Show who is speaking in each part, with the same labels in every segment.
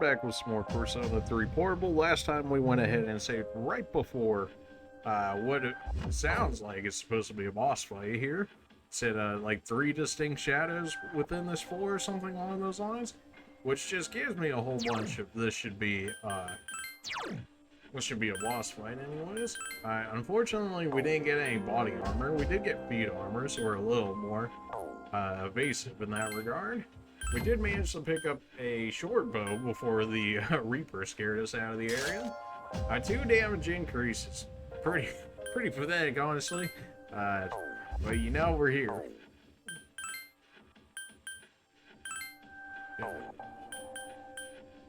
Speaker 1: back with some more Persona 3 Portable. Last time we went ahead and saved right before what it sounds like is supposed to be a boss fight here. It said like 3 distinct shadows within this floor or something along those lines, which just gives me a whole bunch of this should be a boss fight anyways. Unfortunately, we didn't get any body armor. We did get feet armor, so we're a little more evasive in that regard. We did manage to pick up a short bow before the Reaper scared us out of the area. 2 damage increases. Pretty pathetic, honestly. But you know we're here.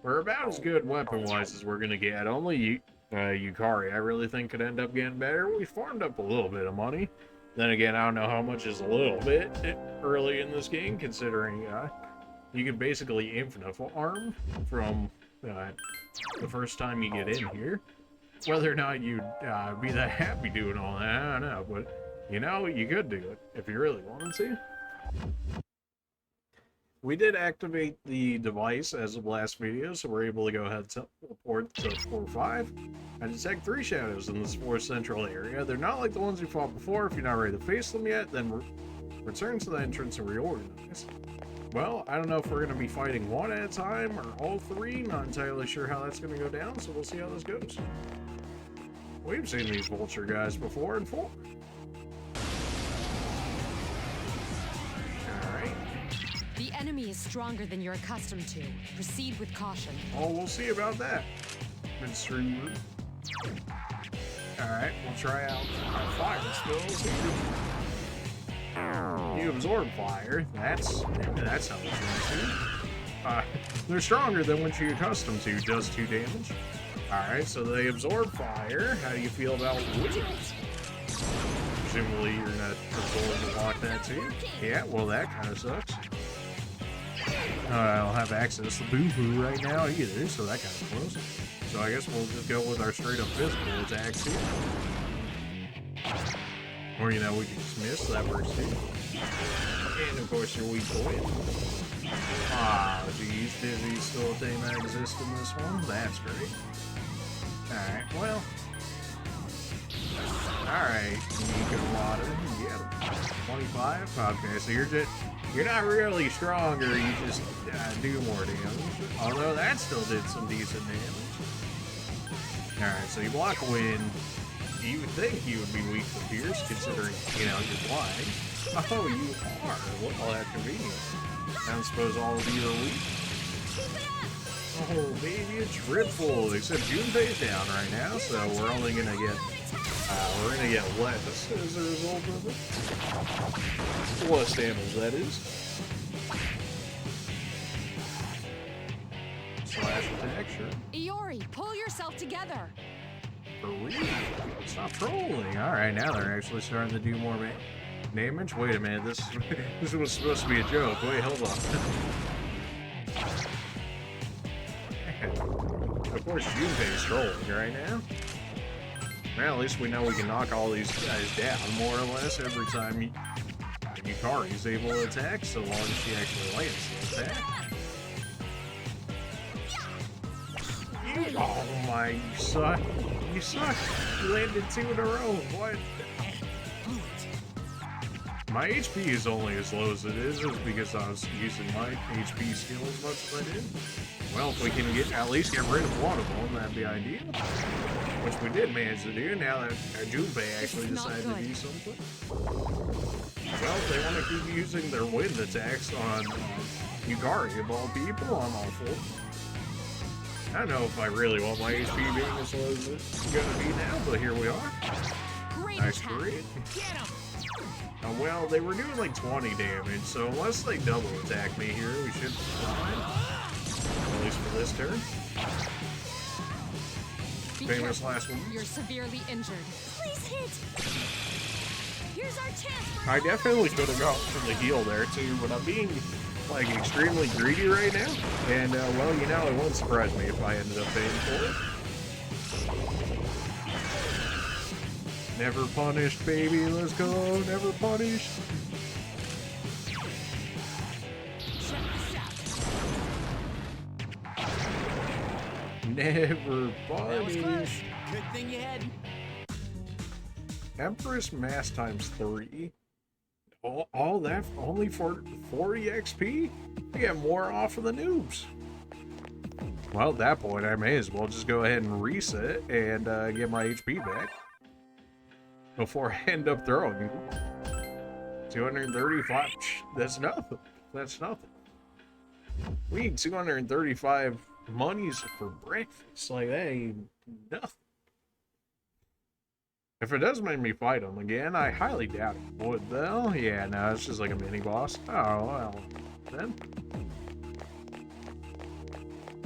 Speaker 1: We're about as good weapon-wise as we're gonna get. Only Yukari, I really think, could end up getting better. We farmed up a little bit of money. Then again, I don't know how much is a little bit early in this game, considering you can basically infinite farm from the first time you get in here. Whether or not you'd be that happy doing all that, I don't know. But, you know, you could do it if you really wanted to. We did activate the device as of last video, so we're able to go ahead and teleport to 4-5 and detect 3 shadows in this 4 central area. They're not like the ones you fought before. If you're not ready to face them yet, then return to the entrance and reorganize. Well, I don't know if we're going to be fighting 1 at a time or all 3. Not entirely sure how that's going to go down, so we'll see how this goes. We've seen these vulture guys before in 4. Alright.
Speaker 2: The enemy is stronger than you're accustomed to. Proceed with caution.
Speaker 1: Oh, we'll see about that. Alright, we'll try out our fire skills here. You absorb fire. That's how it's going to. They're stronger than what you're accustomed to. Does 2 damage. Alright, so they absorb fire. How do you feel about wood? Presumably you're not absorb to block that too. Yeah, well that kind of sucks. I don't have access to Boo-Boo right now either, so that kind of close. So I guess we'll just go with our straight up physical attacks here. Or, you know, we can just miss, that works too. And of course your weak point. Ah, geez, Dizzy still a thing that exists in this one? That's great. Alright, well. Alright, you can water. Get him. 25? Okay, so you're not really stronger, you just do more damage. Although that still did some decent damage. Alright, so you block wind. You would think you would be weak to Pierce, considering, you know, you're flying. Oh, you are. Well, that's convenient. I don't suppose all of you are weak. Oh, baby, a triple. Except Junpei's down right now, so we're only gonna get, less as a result of it. Less damage, that is. Slash attack, sure.
Speaker 2: Iori, pull yourself together.
Speaker 1: For real? Stop trolling. Alright, now they're actually starting to do more damage. Wait a minute, this was supposed to be a joke. Wait, hold on. Of course, Junpei's trolling right now. Well, at least we know we can knock all these guys down, more or less, every time Yukari's able to attack, so long as she actually lands the attack. Oh my, you suck. You suck. You landed 2 in a row. What? My HP is only as low as it is because I was using my HP skill as much as I did. Well, if we can at least get rid of one of them, that'd be ideal. Which we did manage to do, now that Junpei actually decided to do something. Well, if they want to keep using their wind attacks on Yukari of all people, I'm all for it. I don't know if I really want my HP being as low as it's gonna be now, but here we are. Nice crit. Oh, well, they were doing like 20 damage, so unless they double attack me here, we should be fine. At least for this turn. Famous last one.
Speaker 2: You're severely injured. Please hit. Here's our chance.
Speaker 1: I definitely could have gone for the heal there too, but I'm being like extremely greedy right now. And well, you know, it wouldn't surprise me if I ended up paying for it. Never punished, baby. Let's go. Never punished. Never
Speaker 3: That was
Speaker 1: buddy.
Speaker 3: close. Good thing you had.
Speaker 1: Empress Mass times 3. All that only for 40 XP? I get more off of the noobs. Well, at that point, I may as well just go ahead and reset and get my HP back before I end up throwing 235. That's nothing. That's nothing. We need 235 monies for breakfast. Like, that ain't nothing. If it does make me fight him again, I highly doubt it would, though. Yeah, no, it's just like a mini-boss. Oh, well, then.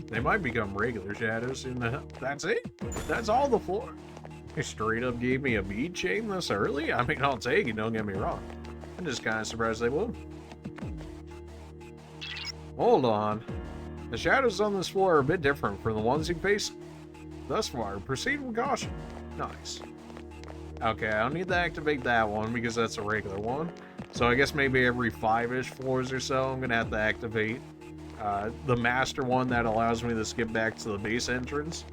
Speaker 1: They might become regular shadows, and that's it. That's all the floor. He straight up gave me a bead chain this early? I mean, I'll take it, don't get me wrong. I'm just kind of surprised they would. Hold on. The shadows on this floor are a bit different from the ones you faced thus far. Proceed with caution. Nice. Okay, I don't need to activate that one because that's a regular one. So I guess maybe every 5-ish floors or so, I'm going to have to activate the master one that allows me to skip back to the base entrance.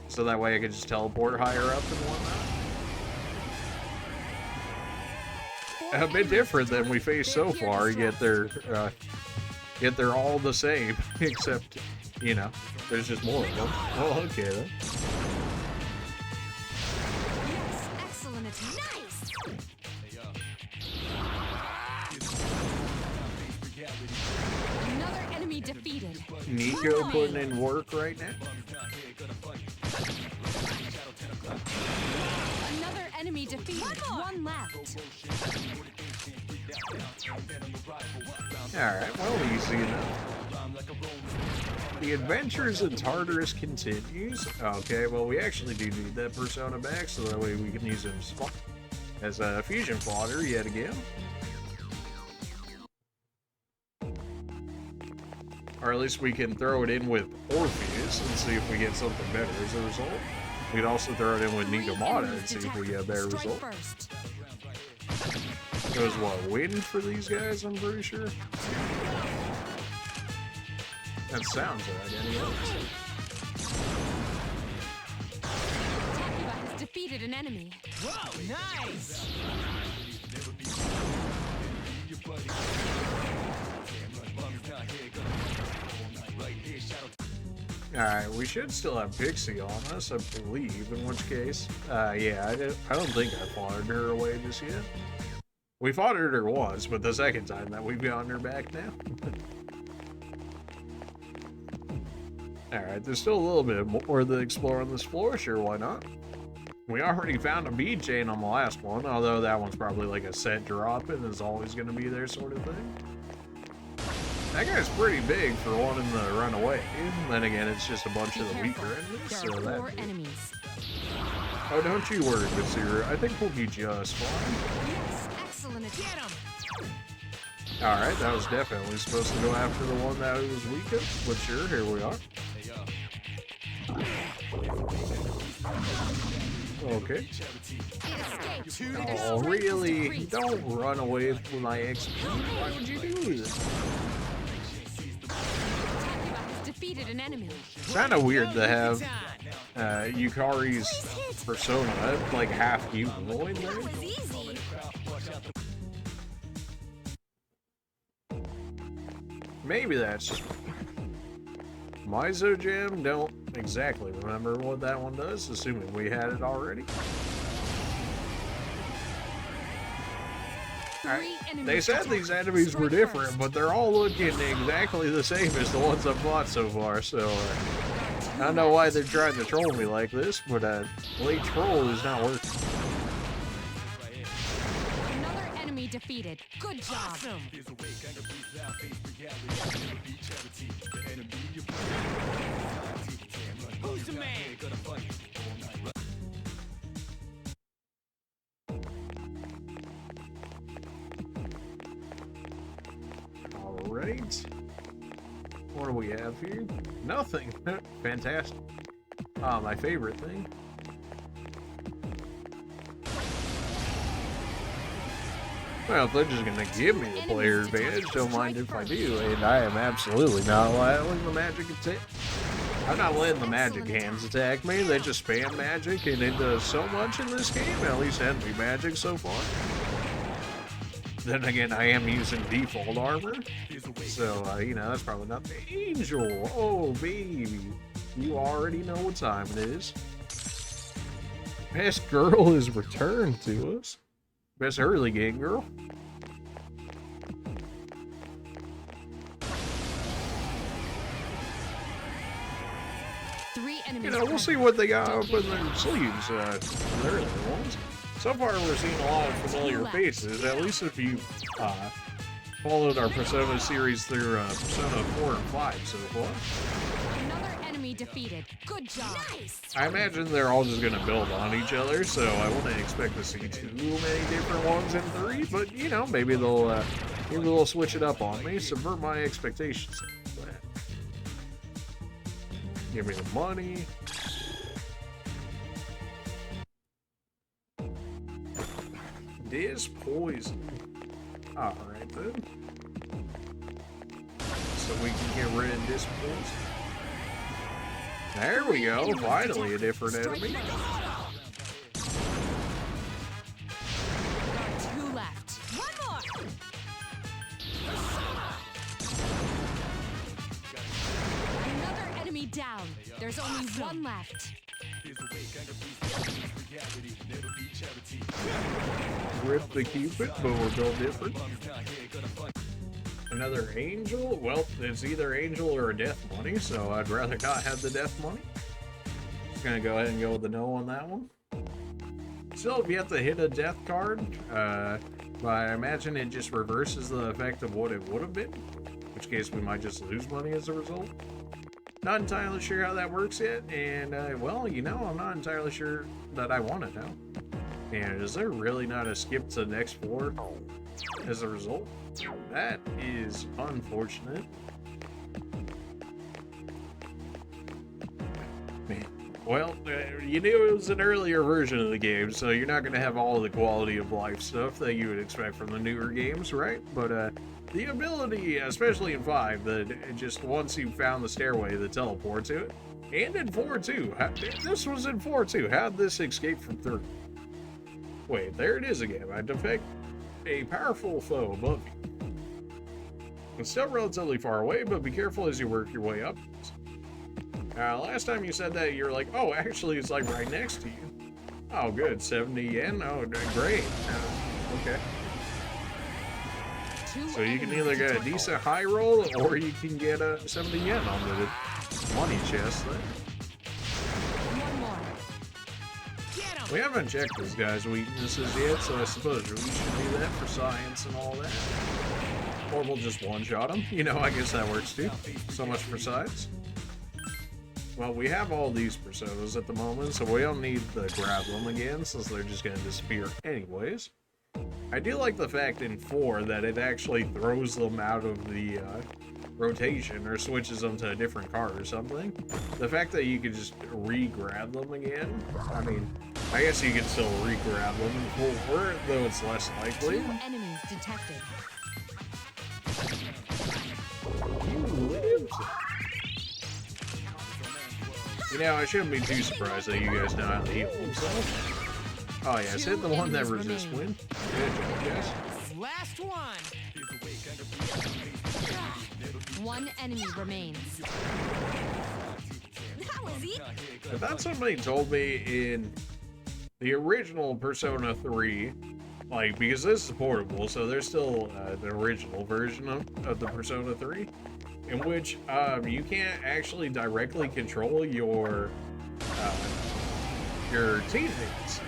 Speaker 1: So that way I can just teleport higher up and whatnot. A bit different than we faced so far, yet they're all the same, except, you know, there's just more of them. Oh, okay then.
Speaker 2: Yes, excellent attack. Nice. Another enemy defeated.
Speaker 1: Nico putting in work right now.
Speaker 2: Another enemy defeated. One left.
Speaker 1: Alright, well, easy enough. The adventures in Tartarus continues. Okay, well, we actually do need that persona back, so that way we can use him as a fusion fodder yet again. Or at least we can throw it in with Orpheus and see if we get something better as a result. We could also throw it in with Nikomata and see if we get a better result.
Speaker 2: First.
Speaker 1: It was what, wind for these guys, I'm pretty sure? That sounds right, anyway.
Speaker 2: Takuba has defeated an enemy.
Speaker 3: Whoa, nice.
Speaker 1: Alright, we should still have Pixie on us, I believe, in which case, yeah, I don't think I fought her away just yet. We fought her once, but the second time that we've gotten her back now. Alright, there's still a little bit more to explore on this floor, sure, why not? We already found a bead chain on the last one, although that one's probably like a set drop and is always going to be there sort of thing. That guy's pretty big for wanting to run away. And then again, it's just a bunch of the weaker enemies,
Speaker 2: There
Speaker 1: so
Speaker 2: are
Speaker 1: that...
Speaker 2: 4 enemies.
Speaker 1: Oh, don't you worry, Mitsuru. I think we'll be just fine.
Speaker 2: Yes, excellent attack.
Speaker 1: Alright, that was definitely supposed to go after the one that was weakest, but sure, here we are. Okay.
Speaker 2: It escaped.
Speaker 1: Oh, really? Don't run away from my XP. Why would you do this?
Speaker 2: Takuba has defeated an enemy.
Speaker 1: It's kind of weird to have Yukari's persona like half humanoid there.
Speaker 2: That was easy.
Speaker 1: Maybe that's just Mizo Gem. Don't exactly remember what that one does, assuming we had it already. They said these enemies were different, but they're all looking exactly the same as the ones I've fought so far, so I don't know why they're trying to troll me like this, but late troll is not working.
Speaker 2: Another enemy defeated. Good job.
Speaker 3: Awesome. Who's the man?
Speaker 1: Alright. What do we have here? Nothing. Fantastic. Ah, my favorite thing. Well, if they're just gonna give me the player advantage, don't mind if I do, and I am absolutely not allowing the magic attack. I'm not letting the magic hands attack me. They just spam magic, and it does so much in this game, at least heavy magic so far. Then again, I am using default armor, so, you know, that's probably not the angel. Oh, baby. You already know what time it is. Best girl is returned to us. Best early game girl. You know, we'll see what they got up in their sleeves, the early ones. So far, we're seeing a lot of familiar faces, at least if you followed our Persona series through Persona 4 and 5 so far.
Speaker 2: Another enemy defeated. Good job. Nice.
Speaker 1: I imagine they're all just going to build on each other, so I wouldn't expect to see too many different ones in 3, but, you know, maybe they'll switch it up on me, subvert my expectations. Give me the money. This poison. Alright then. So we can get rid of this poison. There we go. Finally a different enemy.
Speaker 2: There are 2 left. One more. Another enemy down. There's only one left.
Speaker 1: Rip the Cupid, but we're built different. Another angel? Well, it's either angel or a death money, so I'd rather not have the death money. Just gonna go ahead and go with the no on that one. Still have yet to hit a death card, but I imagine it just reverses the effect of what it would have been, in which case we might just lose money as a result. Not entirely sure how that works yet, and, well, you know, I'm not entirely sure that I want to know. And is there really not a skip to the next floor as a result? That is unfortunate. Man. Well, you knew it was an earlier version of the game, so you're not going to have all the quality of life stuff that you would expect from the newer games, right? But, the ability, especially in 5, that just once you found the stairway, the teleport to it, and in 4 too. This was in 4 too. How'd this escape from 3? Wait, there it is again. I defect a powerful foe above you. It's still relatively far away, but be careful as you work your way up. Last time you said that, you were like, oh, actually, it's like right next to you. Oh, good. 70 yen? Oh, great. Okay. So you can either get a decent high roll, or you can get a 70 yen on the money chest there.
Speaker 2: One more.
Speaker 1: We haven't checked this guy's weaknesses yet, so I suppose we should do that for science and all that. Or we'll just one-shot him. You know, I guess that works too. So much for science. Well, we have all these personas at the moment, so we don't need to grab them again, since they're just going to disappear anyways. I do like the fact in 4 that it actually throws them out of the rotation or switches them to a different car or something. The fact that you could just re-grab them again, I mean, I guess you could still re-grab them in 4, though it's less likely.
Speaker 2: 2 enemies detected.
Speaker 1: You lived. You know, I shouldn't be too surprised that you guys know how to heal yourself. Oh yes, hit the one that resists wind. Good job, guys.
Speaker 3: Last one.
Speaker 2: One enemy remains. That was easy.
Speaker 1: I thought somebody told me in the original Persona 3, like, because this is portable, so there's still the original version of the Persona 3, in which you can't actually directly control your teammates.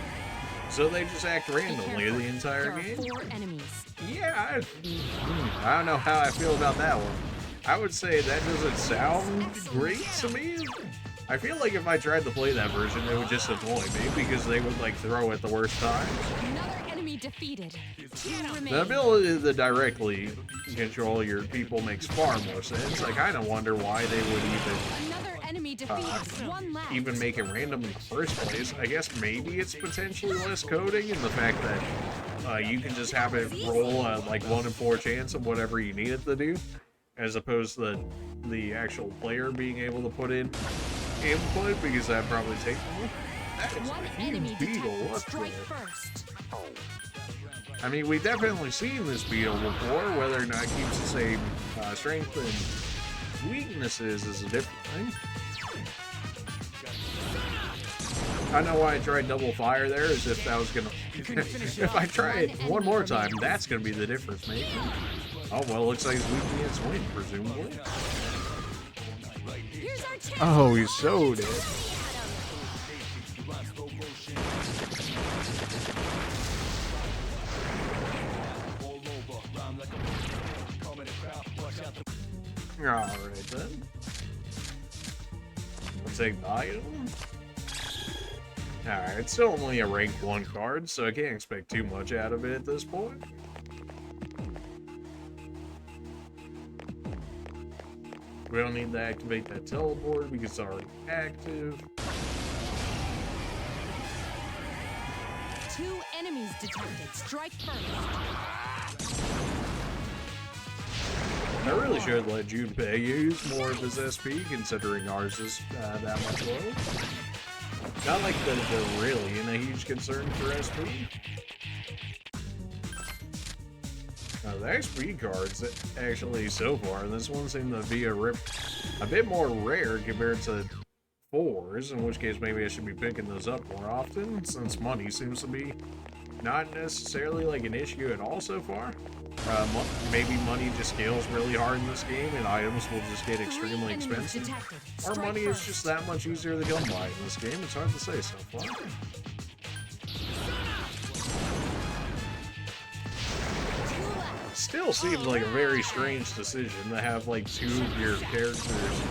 Speaker 1: So they just act randomly the entire game.
Speaker 2: 4 enemies.
Speaker 1: Yeah, I don't know how I feel about that one. I would say that doesn't sound great to me. I feel like if I tried to play that version, it would just annoy me because they would like throw at the worst times.
Speaker 2: Another enemy defeated. 2 remain.
Speaker 1: The ability to directly control your people makes far more sense. I kind of wonder why they would
Speaker 2: Another enemy defeated. 1 left.
Speaker 1: even make it random in the first place. I guess maybe it's potentially less coding in the fact that you can just have it roll like 1 in 4 chance of whatever you need it to do. as opposed to the actual player being able to put in input, because that probably takes more. That is
Speaker 2: One
Speaker 1: a
Speaker 2: enemy
Speaker 1: huge beetle.
Speaker 2: detected.
Speaker 1: What
Speaker 2: Strike
Speaker 1: the?
Speaker 2: first.
Speaker 1: I mean, we've definitely seen this beetle before. Whether or not it keeps the same strength and weaknesses is a different thing. I know why I tried double fire there, as if that was gonna. If I try it one more time, that's gonna be the difference maker. Oh well, looks like he's weak against wind, presumably.
Speaker 2: Here's our chance.
Speaker 1: Oh, he's so dead. Alright then. We'll take the item. Alright, it's still only a rank 1 card, so I can't expect too much out of it at this point. We don't need to activate that teleport because it's already active.
Speaker 2: 2 enemies detected. Strike first.
Speaker 1: I really should let Junpei use more of his SP, considering ours is that much lower. Not like that they're really in a huge concern for SP. The XP cards, actually, so far, this one seemed to be a bit more rare compared to 4s, in which case maybe I should be picking those up more often, since money seems to be not necessarily like an issue at all so far. Maybe money just scales really hard in this game, and items will just get extremely expensive. Or money is just that much easier to come by in this game. It's hard to say so far. Still seems like a very strange decision to have like 2 of your characters,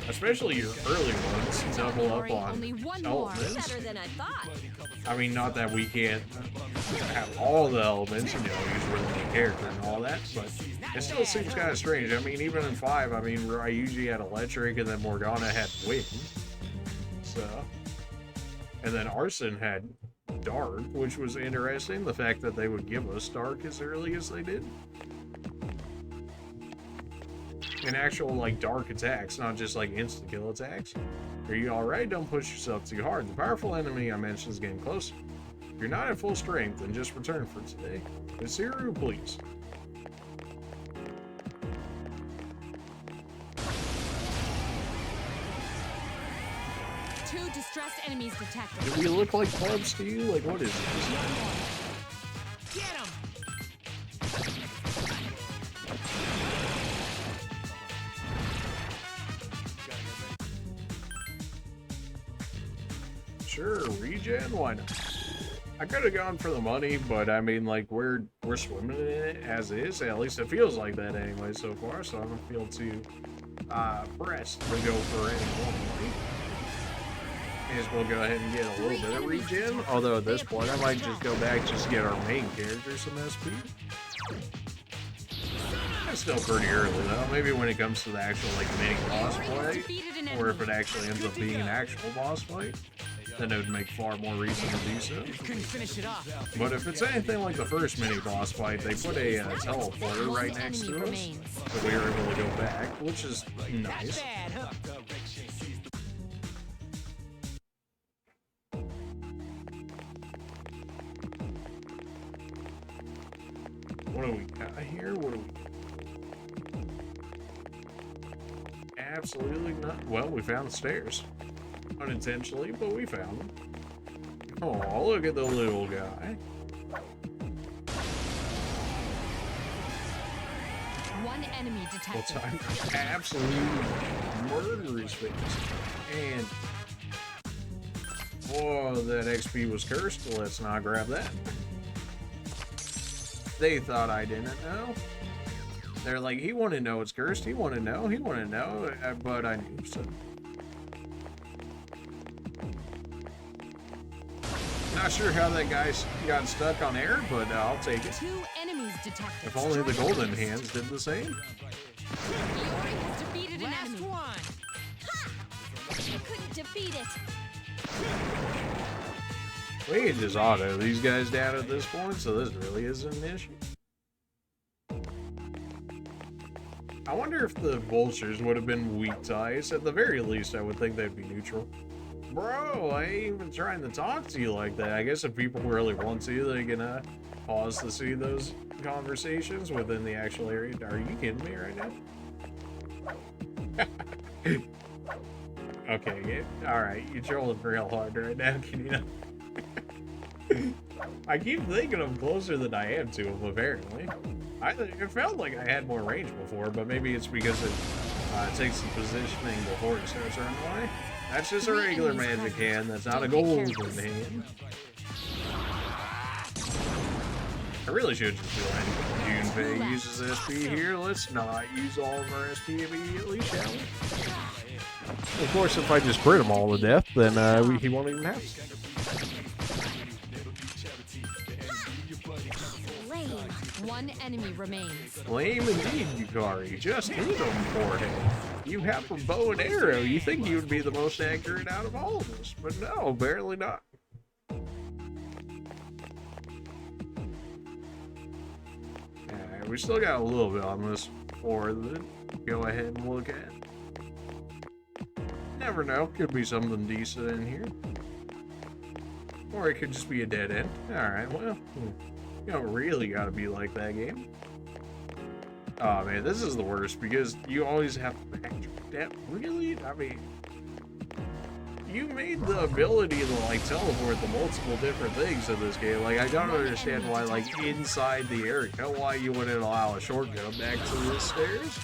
Speaker 1: especially your early ones, double up on elements.
Speaker 2: Better than I thought.
Speaker 1: I mean, not that we can't have all the elements, you know, use the main character and all that, but it still seems kind of strange. I mean, even in 5, I mean, I usually had electric, and then Morgana had wind, so, and then Arson had dark, which was interesting, the fact that they would give us dark as early as they did. And actual, like, dark attacks, not just, like, insta-kill attacks. Are you alright? Don't push yourself too hard. The powerful enemy I mentioned is getting closer. If you're not at full strength, then just return for today. Misiru, please.
Speaker 2: Two distressed enemies detected.
Speaker 1: Do we look like clubs to you? Like, what is this?
Speaker 3: Get him!
Speaker 1: Sure, regen, why not? I could have gone for the money, but I mean, like, we're swimming in it as is. At least it feels like that anyway so far, so I don't feel too pressed to go for any more money. May as well go ahead and get a little bit of regen. Although at this point, I might just go back just to get our main character some SP. That's still pretty early though. Maybe when it comes to the actual like mini boss fight, or if it actually ends up being an actual boss fight, then it would make far more reason to do so.
Speaker 3: Couldn't finish it off.
Speaker 1: But if it's anything like the first mini boss fight, they put a teleporter right next to us, so we were able to go back, which is nice.
Speaker 3: Bad, huh?
Speaker 1: What do we got here? What do we got? Absolutely not. Well, we found the stairs. Unintentionally, but we found them. Oh, look at the little guy.
Speaker 2: One enemy
Speaker 1: Well,
Speaker 2: detected.
Speaker 1: time absolutely murder his face. And oh, that XP was cursed. Let's not grab that. They thought I didn't know. They're like, he wanted to know it's cursed. He wanted to know. He wanted to know. But I knew so. Not sure how that guy got stuck on air, but I'll take it.
Speaker 2: 2 enemies detected.
Speaker 1: If only the golden hands did the same.
Speaker 2: Yori has defeated an
Speaker 3: Last
Speaker 2: enemy.
Speaker 3: one.
Speaker 2: You couldn't defeat it.
Speaker 1: We can just auto these guys down at this point, so this really isn't an issue. I wonder if the vultures would have been weak to ice. At the very least, I would think they'd be neutral. Bro, I ain't even trying to talk to you like that. I guess if people really want to, they can pause to see those conversations within the actual area. Are you kidding me right now? Okay, alright, you're trolling real hard right now, can you not? I keep thinking I'm closer than I am to him, apparently. It felt like I had more range before, but maybe it's because it takes the positioning before it starts running away. That's just a regular magic hand, that's not a golden hand. I really should just be letting BoundByFate uses SP here. Let's not use all of our SP immediately, shall we? Of course, if I just crit him all to death, then he won't even have to.
Speaker 2: One enemy remains.
Speaker 1: Lame indeed, Yukari. Just hit him, poor him. You have a bow and arrow. You think you would be the most accurate out of all of us, but no, barely not. Alright, we still got a little bit on this floor to go ahead and look at. Never know, could be something decent in here. Or it could just be a dead end. Alright, well, you don't really gotta be like that game. Oh man, this is the worst because you always have to backtrack. That really? I mean, you made the ability to like teleport the multiple different things in this game. Like, I don't understand why, like, inside the area, why you wouldn't allow a shortcut back to the stairs.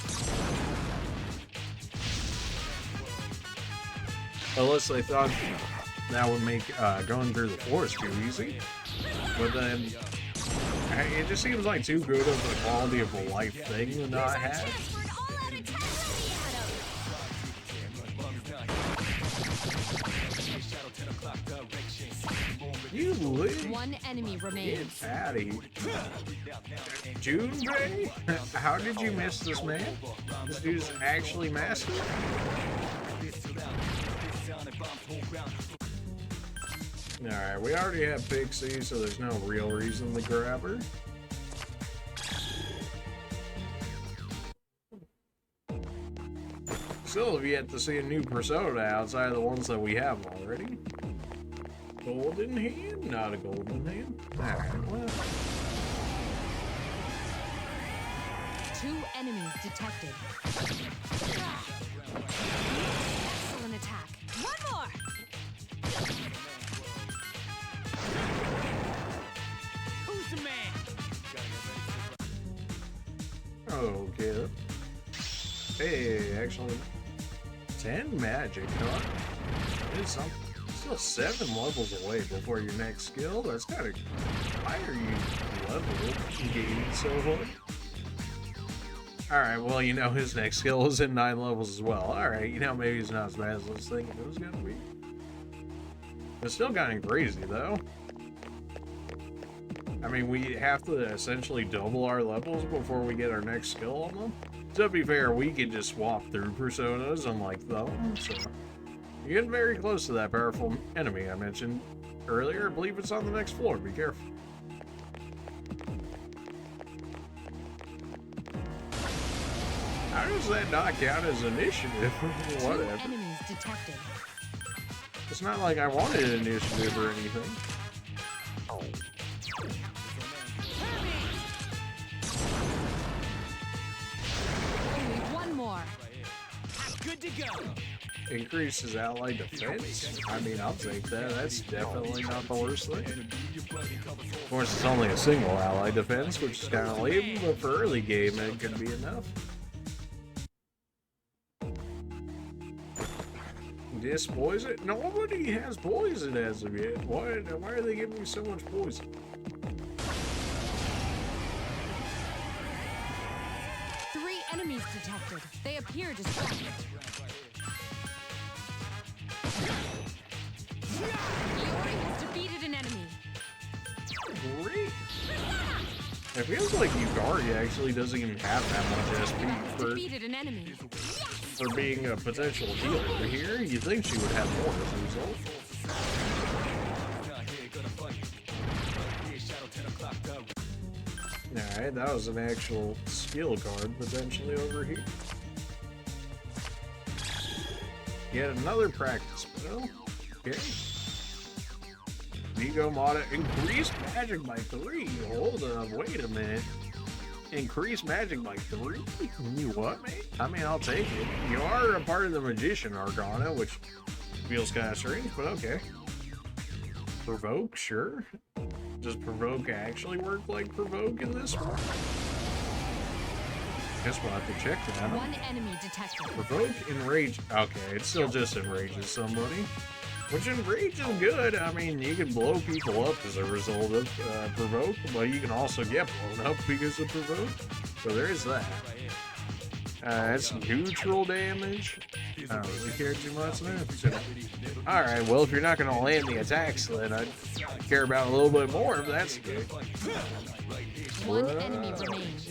Speaker 1: Unless they thought that would make going through the forest too easy. But then, it just seems like too good of a quality of a life thing to not have. You live.
Speaker 2: One enemy remains.
Speaker 1: Get out of here. BoundByFate? How did you miss this man? This dude's actually massive. Alright, we already have Pixie, so there's no real reason to grab her. Still have yet to see a new persona outside of the ones that we have already. Golden hand? Not a golden hand. Alright, well.
Speaker 2: 2 enemies detected. Excellent attack. One more!
Speaker 3: Who's the man?
Speaker 1: Okay. Hey, actually, 10 magic, huh? It's something. Still 7 levels away before your next skill. That's kind of. Why are you leveled gaining so hard? Alright, well, you know, his next skill is in 9 levels as well. Alright, you know, maybe it's not as bad as I was thinking it was gonna be. It's still kind of crazy, though. I mean, we have to essentially double our levels before we get our next skill on them. To be fair, we can just swap through personas, unlike them, so... You're getting very close to that powerful enemy I mentioned earlier. I believe it's on the next floor. Be careful. How does that not count as initiative? Whatever.
Speaker 2: 2 enemies detected.
Speaker 1: It's not like I wanted initiative or anything.
Speaker 2: Only one more.
Speaker 3: Good to go.
Speaker 1: Increases ally defense? I mean, I'll take that. That's definitely not the worst thing. Of course, it's only a single ally defense, which is kind of lame, but for early game, it could be enough. This poison? Nobody has poison as of yet. Why are they giving me so much poison?
Speaker 2: Three enemies detected. They appear distracted. Iori has defeated an enemy.
Speaker 1: Great. It feels like Yukari actually doesn't even have that much SP
Speaker 2: Defeated an enemy.
Speaker 1: for being a potential healer here. You'd think she would have more as a result. Alright, that was an actual skill card potentially over here. Yet another practice spell. Okay. Vigo Mata, increase magic by 3. Hold up, wait a minute. Increase magic by 3? You what, mate? I mean, I'll take it. You are a part of the Magician Arcana, which feels kind of strange, but okay. Provoke, sure. Does Provoke actually work like Provoke in this one? Guess we'll have to check that out.
Speaker 2: One enemy detected.
Speaker 1: Provoke, Enrage. Okay, it still just enrages somebody. Which enrages good. I mean, you can blow people up as a result of Provoke, but you can also get blown up because of Provoke. So there is that. That's neutral damage. I don't really care too much there. So, alright, well, if you're not going to land the attacks, then I care about a little bit more if that's the case.
Speaker 2: One enemy remains.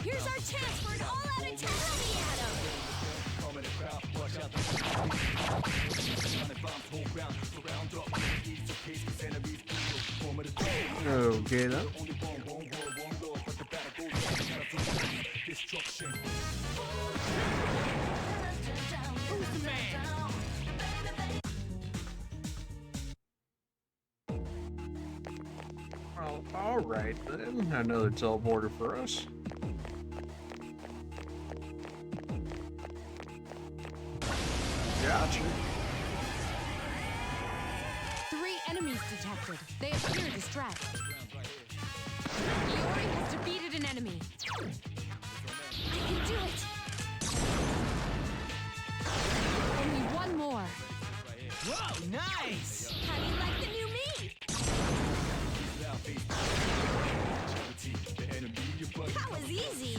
Speaker 2: Here's our chance for an all-out attack.
Speaker 1: Okay, then.
Speaker 3: Who's the man?
Speaker 1: Well, alright then. Another teleporter for us. Gotcha.
Speaker 2: 3 enemies detected. They appear distressed. Iori has defeated an enemy. I can do it. Only one more.
Speaker 3: Whoa, nice!
Speaker 2: How do you like the new me? That was easy.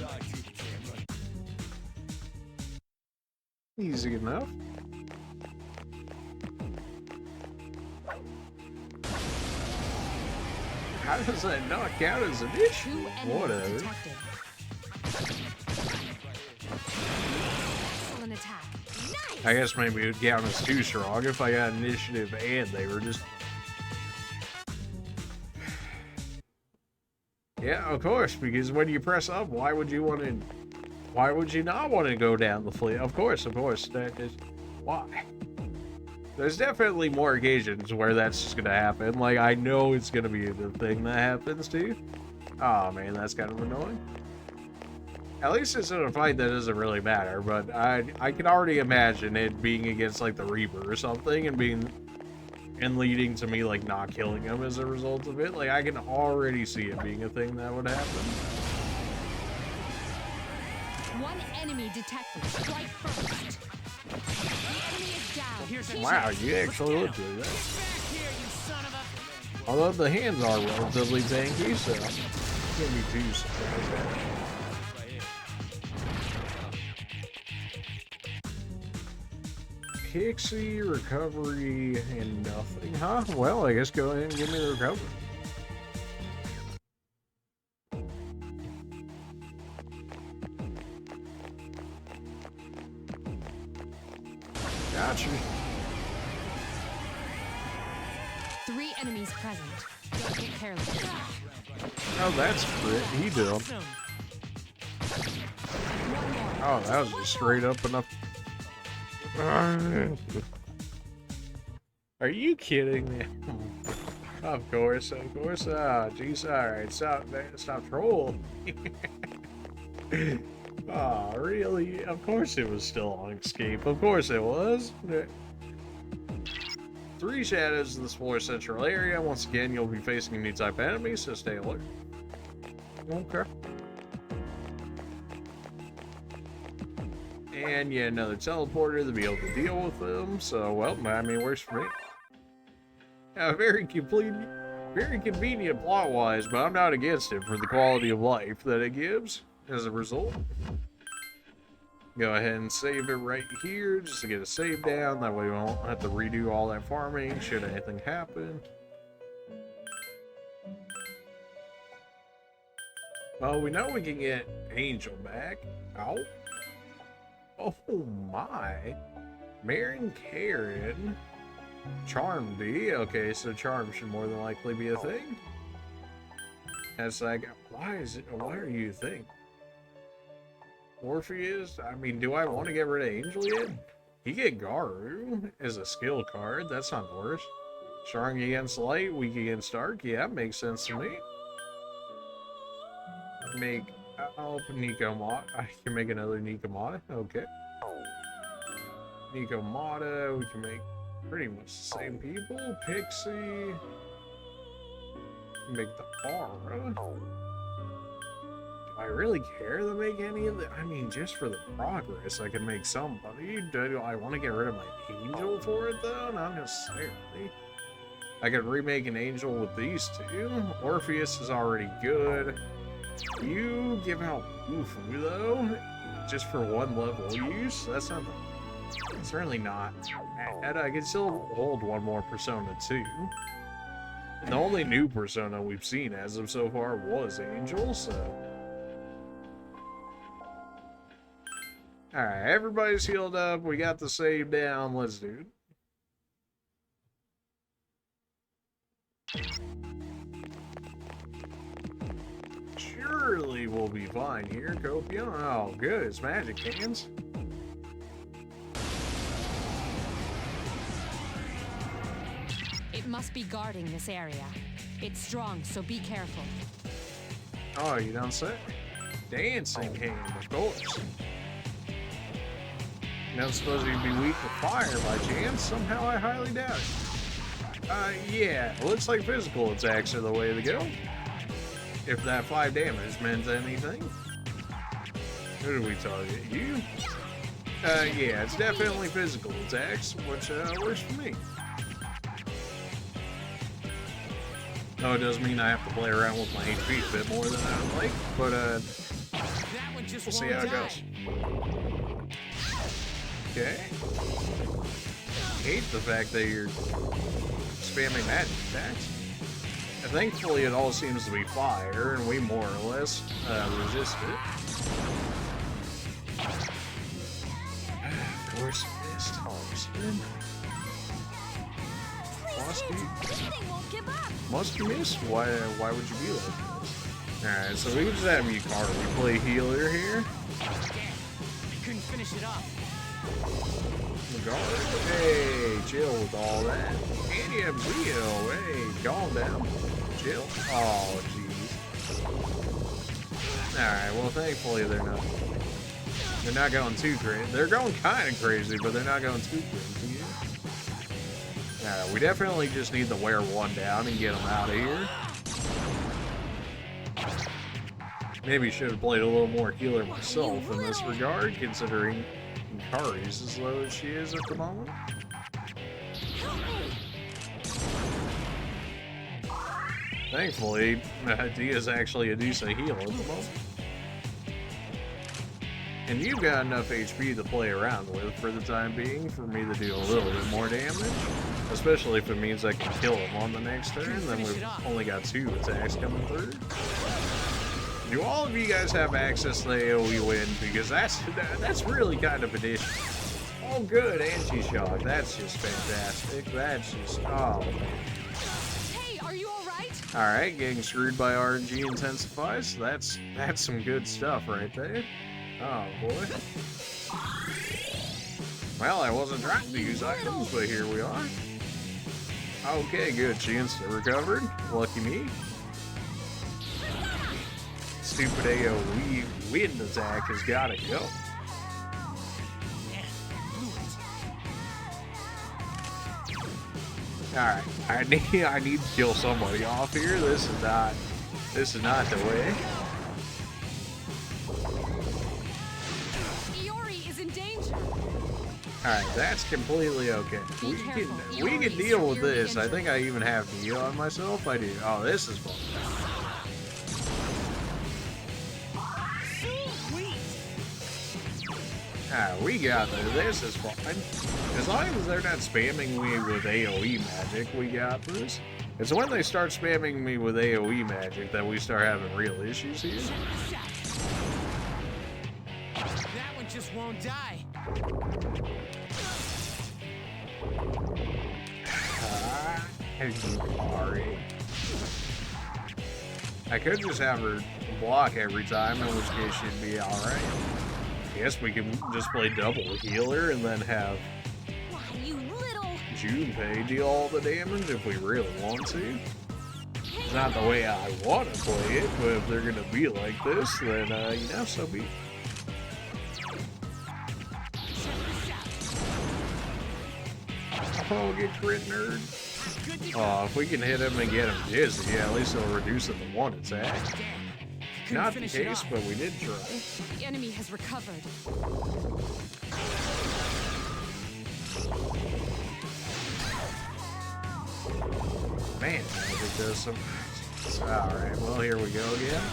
Speaker 1: Easy enough. How does that not count as an issue?
Speaker 2: 2 enemies
Speaker 1: Whatever.
Speaker 2: detected. Excellent attack. Nice.
Speaker 1: I guess maybe it would count as too strong if I got initiative and they were just... Yeah, of course, because when you press up, why would you not want to go down the fleet? Of course, that is... Why? There's definitely more occasions where that's just gonna happen. Like, I know it's gonna be the thing that happens to you. Oh man, that's kind of annoying. At least it's in a fight that doesn't really matter, but I can already imagine it being against like the Reaper or something and leading to me like not killing him as a result of it. Like, I can already see it being a thing that would happen.
Speaker 2: One enemy detected. Strike first. The enemy is down.
Speaker 3: Here's a
Speaker 1: Wow,
Speaker 3: chance.
Speaker 1: you actually
Speaker 3: Let's
Speaker 1: looked
Speaker 3: go.
Speaker 1: at that.
Speaker 3: Get back here, you son of a...
Speaker 1: Although the hands are relatively tanky, so can't be too surprised at it. Pixie, recovery, and nothing, huh? Well, I guess go ahead and give me the recovery. Gotcha.
Speaker 2: 3 enemies present. Don't get careless.
Speaker 1: Oh, that's crit. He did.
Speaker 3: Awesome.
Speaker 2: One more.
Speaker 1: Oh, that was just straight up enough. Are you kidding me? Of course. Ah, jeez. Alright, stop trolling. Ah, really? Of course it was still on escape. Of course it was. 3 shadows in this floor central area. Once again, you'll be facing a new type of enemy, so stay alert. Okay. And yeah, another teleporter to be able to deal with them. So, well, I mean, works for me. Very convenient plot-wise, but I'm not against it for the quality of life that it gives as a result. Go ahead and save it right here just to get a save down. That way we won't have to redo all that farming should anything happen. Well, we know we can get Angel back. Ow. Oh my. Marin Karen. Charm D? Okay, so charm should more than likely be a thing. That's like, why are you a thing? Orpheus? I mean, do I want to get rid of Angel yet? You get Garu as a skill card. That's not the worst. Strong against light, weak against dark. Yeah, that makes sense to me. Make Nico I can make another Nico. Okay. Nico we can make pretty much the same people. Pixie. Make the Aura. Do I really care to make any of the? I mean, just for the progress, I can make somebody. Do I want to get rid of my Angel for it though? Not necessarily. I could remake an Angel with these two. Orpheus is already good. You give out Ufu though, just for one level use. That's not. Certainly not. And I can still hold one more Persona 2. The only new Persona we've seen as of so far was Angel, so. Alright, everybody's healed up. We got the save down. Let's do it. Surely we'll be fine here, Copion. Oh, good. It's magic hands.
Speaker 2: It must be guarding this area. It's strong, so be careful.
Speaker 1: Oh, you don't say? Dancing hand, of course. You don't suppose you'd be weak to fire by chance? Somehow I highly doubt it. Yeah, looks like physical attacks are the way to go. If that 5 damage meant anything. Who do we target? You? Yeah, it's definitely physical attacks, which works for me. No, it does mean I have to play around with my HP a bit more than I would like, but we'll see how it goes. Okay. I hate the fact that you're spamming magic attacks. And thankfully, it all seems to be fire, and we more or less resist it. Of course, missed. Must you miss? Why would you be like this? Alright, so we can just have Yukari play healer here.
Speaker 3: You couldn't finish it up.
Speaker 1: Hey, chill with all that. And you have Zio. Hey, calm down. Chill. Oh, jeez. Alright, well, thankfully they're not going too crazy. They're going kind of crazy, but they're not going too crazy. We definitely just need to wear one down and get them out of here. Maybe should have played a little more healer myself in this regard, considering Yukari's as low as she is at the moment. Thankfully, Dia's actually a decent heal at the moment. And you've got enough HP to play around with for the time being for me to do a little bit more damage. Especially if it means I can kill him on the next turn, then we've only got 2 attacks coming through. Do all of you guys have access to the AoE win? Because that's really kind of an issue. Oh good, anti-shock. That's just fantastic. That's just, oh man.
Speaker 2: Hey, are you alright?
Speaker 1: Alright, getting screwed by RNG intensifies. That's some good stuff right there. Oh boy. Well, I wasn't trying to use items, but here we are. Okay, good. She instantly recovered. Lucky me. Stupid AoE wind attack has got to go. Alright, I need to kill somebody off here. This is not the way. Alright, that's completely okay. We can deal with this. I think I even have to heal on myself. I do. Oh, this is fun. Alright, we got this. This is fine. As long as they're not spamming me with AoE magic, we got this. It's when they start spamming me with AoE magic that we start having real issues here.
Speaker 3: That one just won't die.
Speaker 1: Sorry. I could just have her block every time, in which case she'd be alright. I guess we can just play double healer and then have
Speaker 2: Why, you little...
Speaker 1: Junpei deal all the damage if we really want to. It's not the way I want to play it, but if they're gonna be like this, then, you know, so be it. Oh, get crit, nerd. Oh, if we can hit him and get him dizzy, yeah, at least it'll reduce it to one attack. Not the case, but we did try.
Speaker 2: The enemy has recovered.
Speaker 1: Man, it does some... Alright, well, here we go again.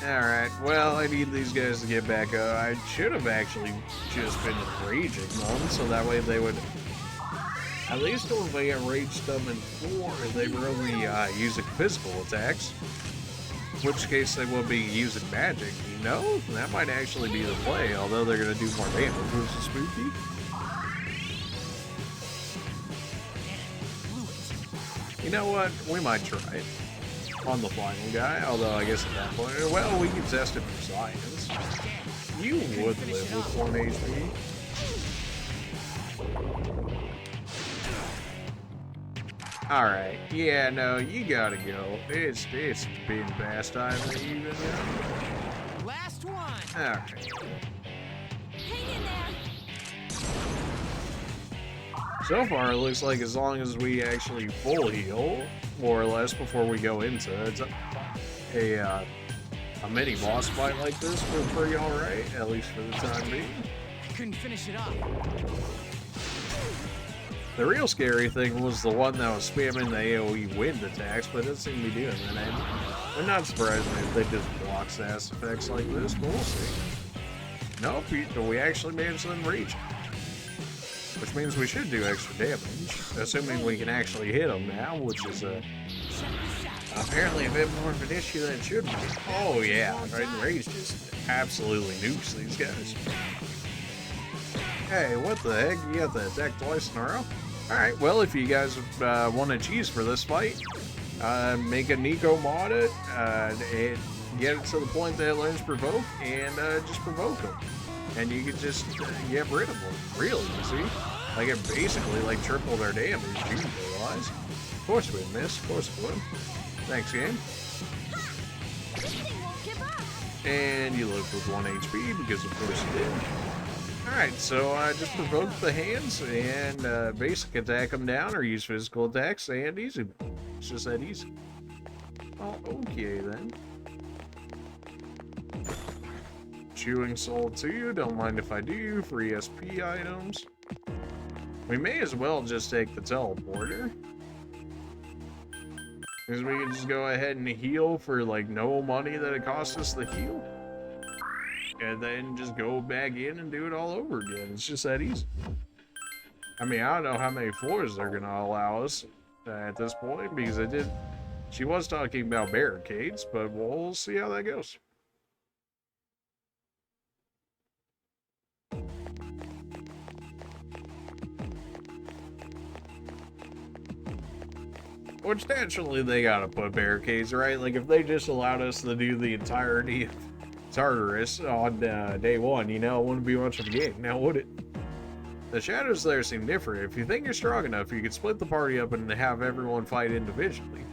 Speaker 1: Alright, well, I need these guys to get back up. I should have actually just been enraging them, so that way they would... At least when they enraged them in 4, they were only using physical attacks. In which case they will be using magic, you know? That might actually be the play, although they're going to do more damage, which is spooky. You know what? We might try it on the final guy, although I guess at that point, well, we can test it for science. You would live with 1 HP. Alright, yeah, no, you gotta go. It's been past time that you even go.
Speaker 3: Last one.
Speaker 1: Alright.
Speaker 2: Hang in there.
Speaker 1: So far, it looks like as long as we actually full heal, more or less, before we go into a mini boss fight like this, we're pretty alright, at least for the time being.
Speaker 3: I couldn't finish it up.
Speaker 1: The real scary thing was the one that was spamming the AoE wind attacks, but it seemed to be doing that. I'm not surprised if they just block sass effects like this, but we'll see. Nope, we actually managed to enrage him. Which means we should do extra damage, assuming we can actually hit him now, which is apparently a bit more of an issue than it should be. Oh yeah, enrage just absolutely nukes these guys. Hey, what the heck? You got the attack twice in a row? Alright, well, if you guys want to cheese for this fight, make a Nico mod it, and get it to the point that it learns provoke, and just provoke them. And you can just get rid of them. Really easy. Like, it basically, like, triple their damage, Junpei-wise. Of course we missed. Of course we would. Thanks, game.
Speaker 2: This thing won't give up.
Speaker 1: And you lived with 1 HP, because of course you did. Alright, so just provoke the hands and basic attack them down or use physical attacks and easy. It's just that easy. Oh, okay then. Chewing Soul 2, don't mind if I do, free SP items. We may as well just take the teleporter. Because we can just go ahead and heal for like no money that it costs us to heal. And then just go back in and do it all over again. It's just that easy. I mean, I don't know how many floors they're going to allow us at this point, because she was talking about barricades, but we'll see how that goes. Which naturally they gotta put barricades, right? Like if they just allowed us to do the entirety of Tartarus on day 1, you know, it wouldn't be much of a game, now would it? The shadows there seem different. If you think you're strong enough, you could split the party up and have everyone fight individually.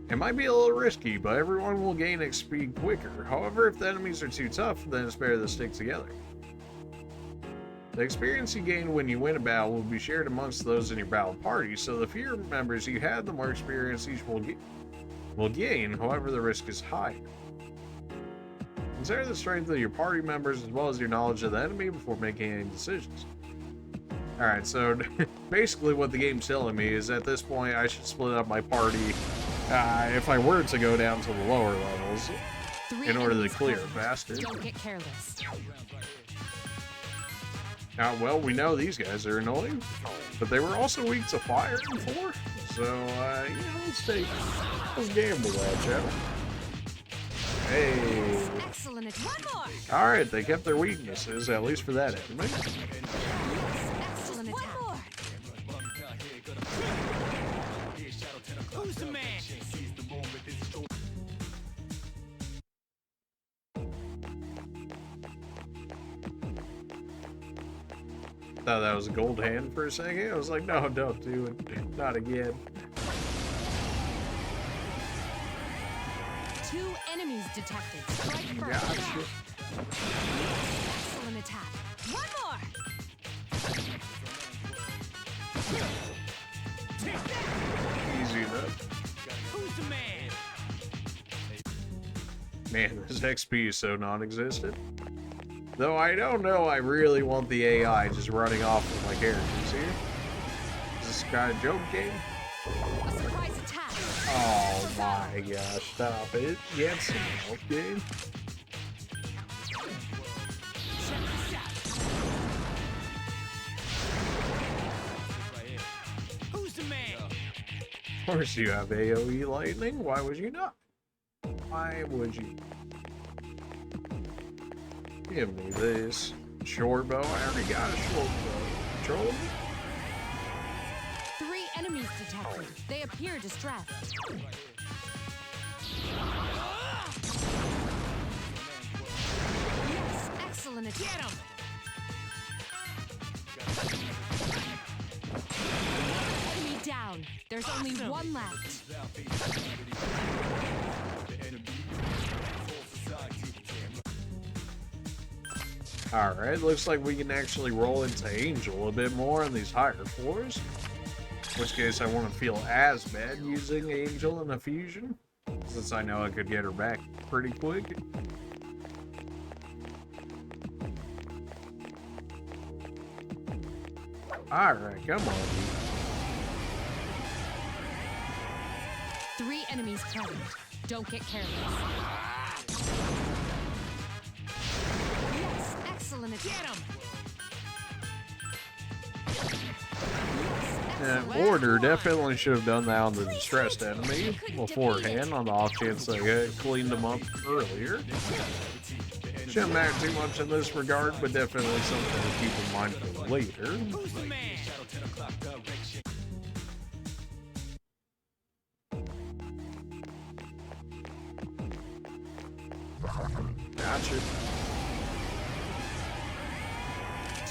Speaker 1: It might be a little risky, but everyone will gain XP quicker. However, if the enemies are too tough, then it's better to stick together. The experience you gain when you win a battle will be shared amongst those in your battle party, so the fewer members you have, the more experience each will gain, however the risk is higher. Consider the strength of your party members as well as your knowledge of the enemy before making any decisions. Alright, so basically what the game's telling me is at this point I should split up my party if I were to go down to the lower levels in order to clear it faster.
Speaker 2: Don't get careless.
Speaker 1: Well, we know these guys are annoying, but they were also weak to fire in 4, so, you know, let's gamble that, shall we? Hey.
Speaker 2: Excellent. One more.
Speaker 1: Alright, they kept their weaknesses, at least for that enemy.
Speaker 2: Excellent attack.
Speaker 1: Thought that was a gold hand for a second. I was like, no, don't do it. Not again.
Speaker 2: 2 enemies detected. Strike first.
Speaker 1: Gotcha.
Speaker 2: Excellent attack. One more.
Speaker 1: Easy enough.
Speaker 3: Who's the man?
Speaker 1: Man, this XP is so non-existent. Though I don't know, I really want the AI just running off with my characters here. Is this kind of joke game?
Speaker 2: A surprise attack.
Speaker 1: Oh my gosh, stop it. Get some help, game.
Speaker 3: Who's the man?
Speaker 1: Of course you have AoE lightning. Why would you not? Why would you? Give me this. Short bow. I already got a short bow. Control me?
Speaker 2: 3 enemies detected. They appear distressed. Yes, excellent attack.
Speaker 3: Get him!
Speaker 2: Enemy down. There's only one left.
Speaker 1: Alright, looks like we can actually roll into Angel a bit more on these higher floors. In which case I won't feel as bad using Angel in a fusion, since I know I could get her back pretty quick. Alright, come on.
Speaker 2: 3 enemies present. Don't get careless. Yes, excellent attack.
Speaker 3: Get him!
Speaker 1: Order definitely should have done that on the distressed enemy beforehand, on the off chance they cleaned them up earlier. Shouldn't matter too much in this regard, but definitely something to keep in mind for later.
Speaker 3: Who's the man?
Speaker 1: Gotcha.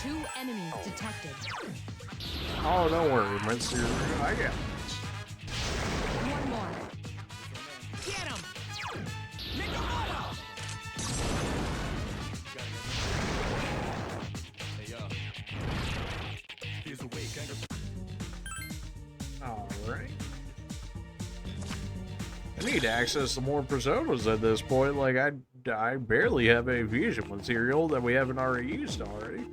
Speaker 2: 2 enemies detected.
Speaker 1: Oh, don't worry, Mister. I got this.
Speaker 2: One more.
Speaker 3: Get him! Nigga,
Speaker 1: Alright. I need to access some more personas at this point. Like, I barely have a fusion material that we haven't already used already.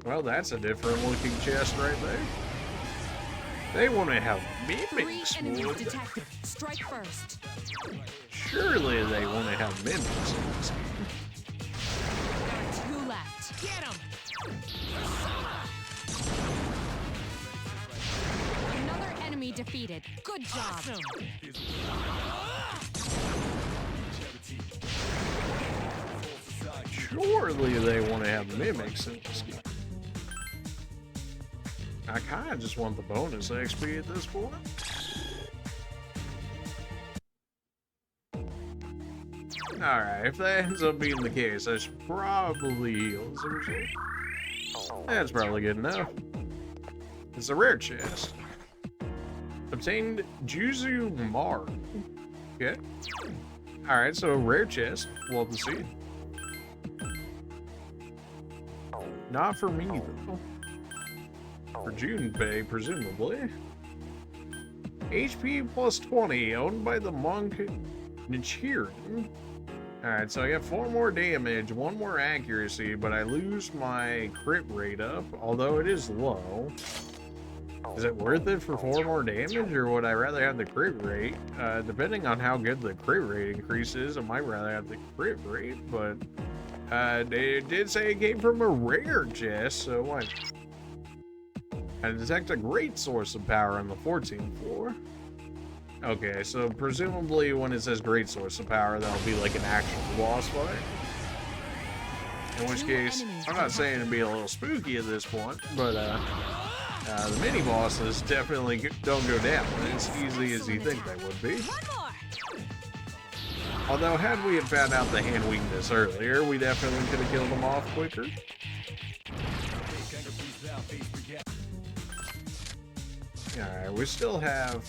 Speaker 1: Well, that's a different looking chest right there. They want to have
Speaker 2: 3
Speaker 1: mimics.
Speaker 2: enemies
Speaker 1: would they?
Speaker 2: detected. Strike first.
Speaker 1: Surely they want to have mimics in this game.
Speaker 2: There are 2 left.
Speaker 3: get him!
Speaker 2: Another enemy defeated. Good job.
Speaker 3: Awesome!
Speaker 1: Surely they want to have mimics in this game. I kind of just want the bonus XP at this point. Alright, if that ends up being the case, I should probably heal some shit. That's probably good enough. It's a rare chest. Obtained Juzu Mar. Okay. Alright, so a rare chest. Love to see it. Not for me, though. For Junpei, presumably. HP plus 20, owned by the monk Nichiren. Alright, so I get 4 more damage, 1 more accuracy, but I lose my crit rate up, although it is low. Is it worth it for 4 more damage, or would I rather have the crit rate? Depending on how good the crit rate increases, I might rather have the crit rate, but it did say it came from a rare chest, so why? I detect a great source of power on the 14th floor. Okay, so presumably when it says great source of power, that'll be like an actual boss fight. In which case, I'm not saying it'd be a little spooky at this point, but the mini bosses definitely don't go down as easy as you think they would be.
Speaker 2: One more.
Speaker 1: Although, had we had found out the hand weakness earlier, we definitely could have killed him off quicker. Alright, we still have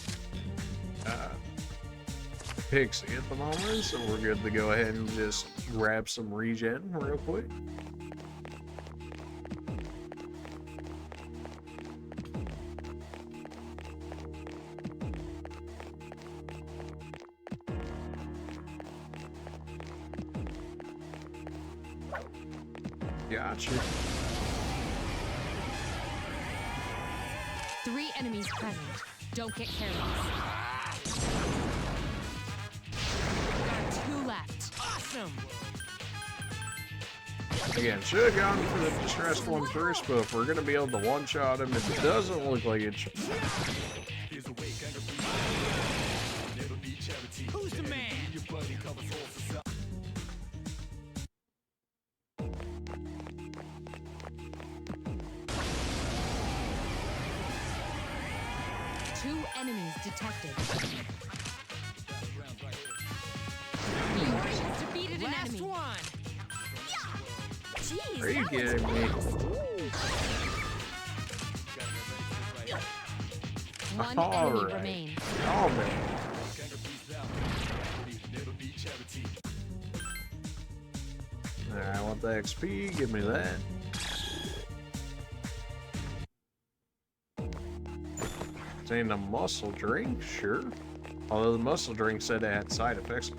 Speaker 1: Pixie at the moment, so we're good to go ahead and just grab some regen real quick. Gotcha.
Speaker 2: 3 enemies present. Don't get careless. There are 2 left.
Speaker 3: Awesome.
Speaker 1: Again, should have gone for the distressed one first, but if we're going to be able to one-shot him, it doesn't look like it should.
Speaker 3: Who's the man?
Speaker 2: Two enemies detected. You just defeated an
Speaker 3: Last
Speaker 2: enemy.
Speaker 3: one.
Speaker 2: Jeez,
Speaker 1: Are you
Speaker 2: that was
Speaker 1: kidding me?
Speaker 2: One
Speaker 1: All
Speaker 2: enemy
Speaker 1: right.
Speaker 2: remains.
Speaker 1: Oh, man. Alright, I want the XP. Give me that. Saying a muscle drink? Sure. Although the muscle drink said it had side effects.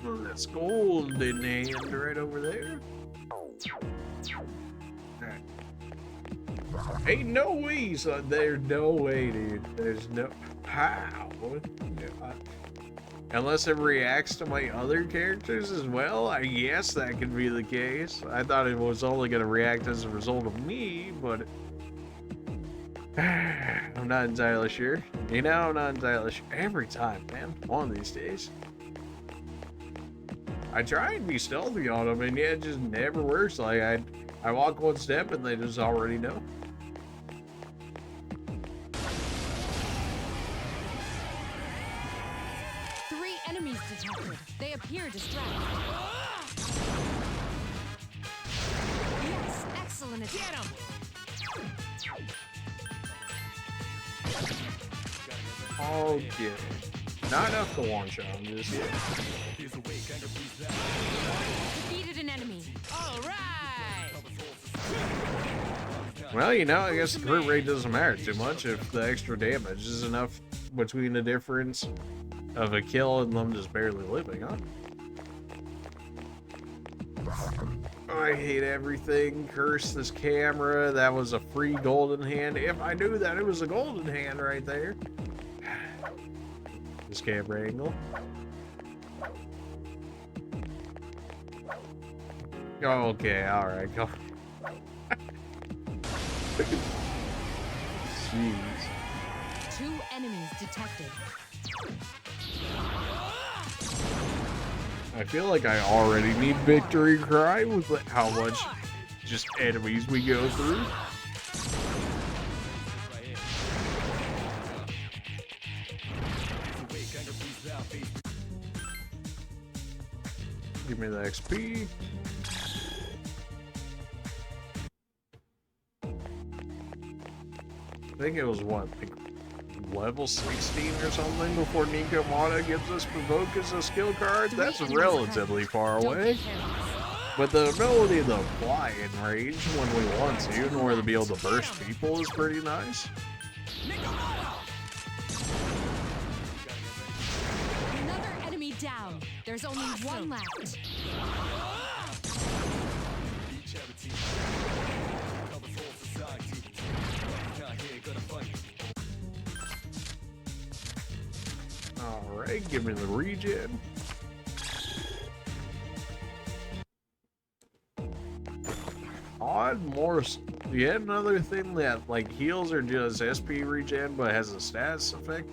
Speaker 1: That's golden hand right over there. Alright. Ain't no way, son. There's no way, dude. There's no... How? Unless it reacts to my other characters as well, I guess that could be the case. I thought it was only going to react as a result of me, but... I'm not entirely sure. You know, I'm not entirely sure. Every time, man. One of these days. I try and be stealthy on them, and yeah, it just never works. Like, I walk one step, and they just already know.
Speaker 2: Enemies detected. They appear distracted. Yes, excellent attack.
Speaker 3: Get him.
Speaker 1: Okay. Not enough to one-shot him just yet.
Speaker 2: Defeated an enemy.
Speaker 3: All right.
Speaker 1: Well, you know, I guess the crit rate doesn't matter too much if the extra damage is enough between the difference of a kill and them just barely living, huh? I hate everything. Curse this camera. That was a free golden hand. If I knew that it was a golden hand right there. This camera angle. Okay, alright, go. Jeez.
Speaker 2: 2 enemies detected.
Speaker 1: I feel like I already need victory cry with how much just enemies we go through. Give me the XP. I think it was what, like level 16 or something before Nico Mata gives us Provoke as a skill card? That's relatively far away. But the ability to fly in range when we want to, in order to be able to burst people, is pretty nice.
Speaker 2: Another enemy down. There's only one left.
Speaker 1: Alright, give me the regen. Odd more. Yet another thing that like heals are just SP regen but has a status effect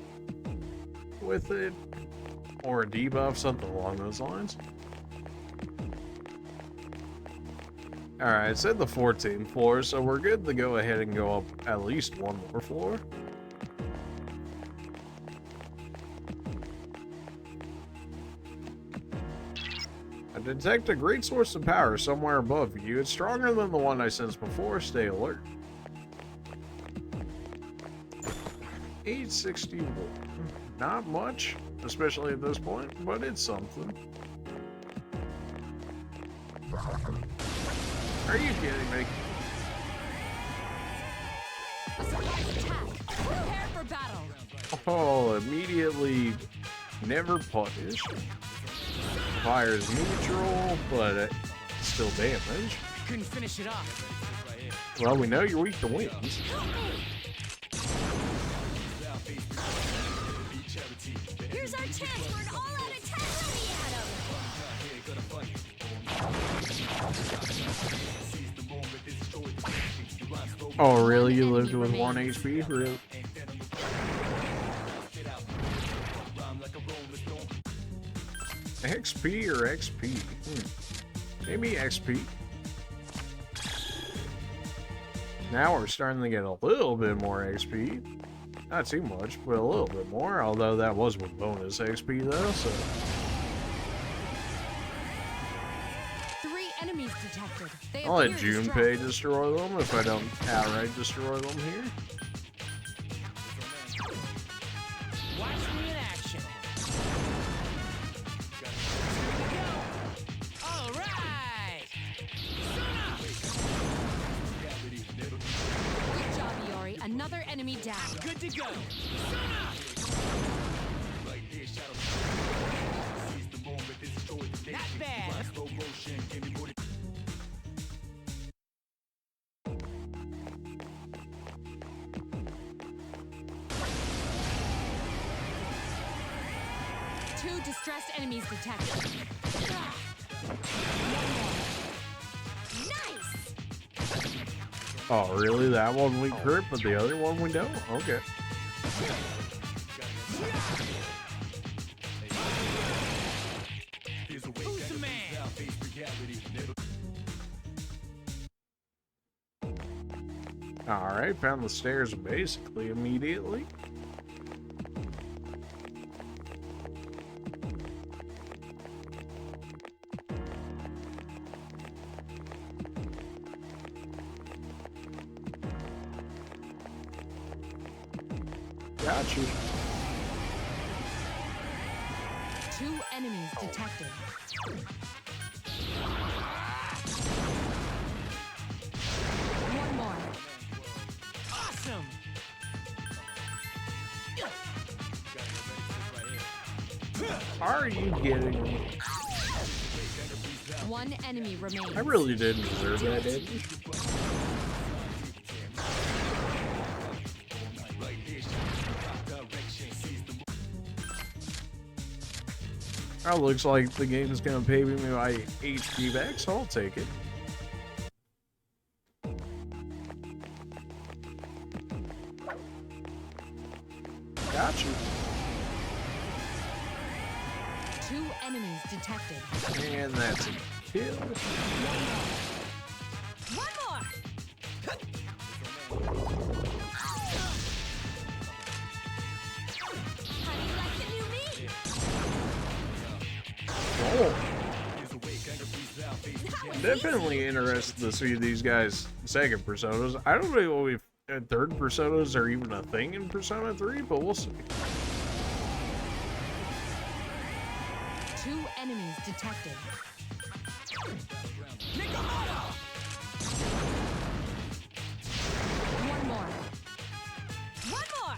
Speaker 1: with it. Or a debuff, something along those lines. Alright, it's at the 14th floor, so we're good to go ahead and go up at least one more floor. I detect a great source of power somewhere above you. It's stronger than the one I sensed before. Stay alert. 861. Not much, especially at this point, but it's something. Are you kidding me?
Speaker 2: A surprise attack. Prepare for battle.
Speaker 1: Oh, immediately never punished. Fire's neutral, but still damage.
Speaker 3: Couldn't finish it off.
Speaker 1: Well, we know you're weak to winds.
Speaker 2: Here's our chance for an all-out attack.
Speaker 1: Oh, really? You lived with 1 HP? Really? XP or XP? Maybe XP. Now we're starting to get a little bit more XP. Not too much, but a little bit more. Although that was with bonus XP though, so.
Speaker 2: 3 enemies detected. They
Speaker 1: I'll let
Speaker 2: appear
Speaker 1: Junpei
Speaker 2: distracted.
Speaker 1: destroy them if I don't outright destroy them here.
Speaker 3: Watch me in action. All right.
Speaker 2: Good job, Iori. Another enemy down.
Speaker 3: Good to go. Not bad.
Speaker 2: Two distressed enemies detected. Nice!
Speaker 1: Oh, really? That one we crit, but the other one we don't? Okay.
Speaker 3: Who's the man?
Speaker 1: Alright, found the stairs basically immediately. Got you.
Speaker 2: 2 enemies detected. One more.
Speaker 3: Awesome.
Speaker 1: Are you kidding me?
Speaker 2: 1 enemy remains.
Speaker 1: I really didn't deserve that, did you? Oh, looks like the game is gonna pay me my HP back, so I'll take it. Got you.
Speaker 2: 2 enemies detected.
Speaker 1: And that's a kill.
Speaker 2: One more! How do you like the new me?
Speaker 1: Oh. Definitely interested to see these guys' second personas. I don't know if third personas are even a thing in Persona 3, but we'll see.
Speaker 2: 2 enemies detected. One more. One more!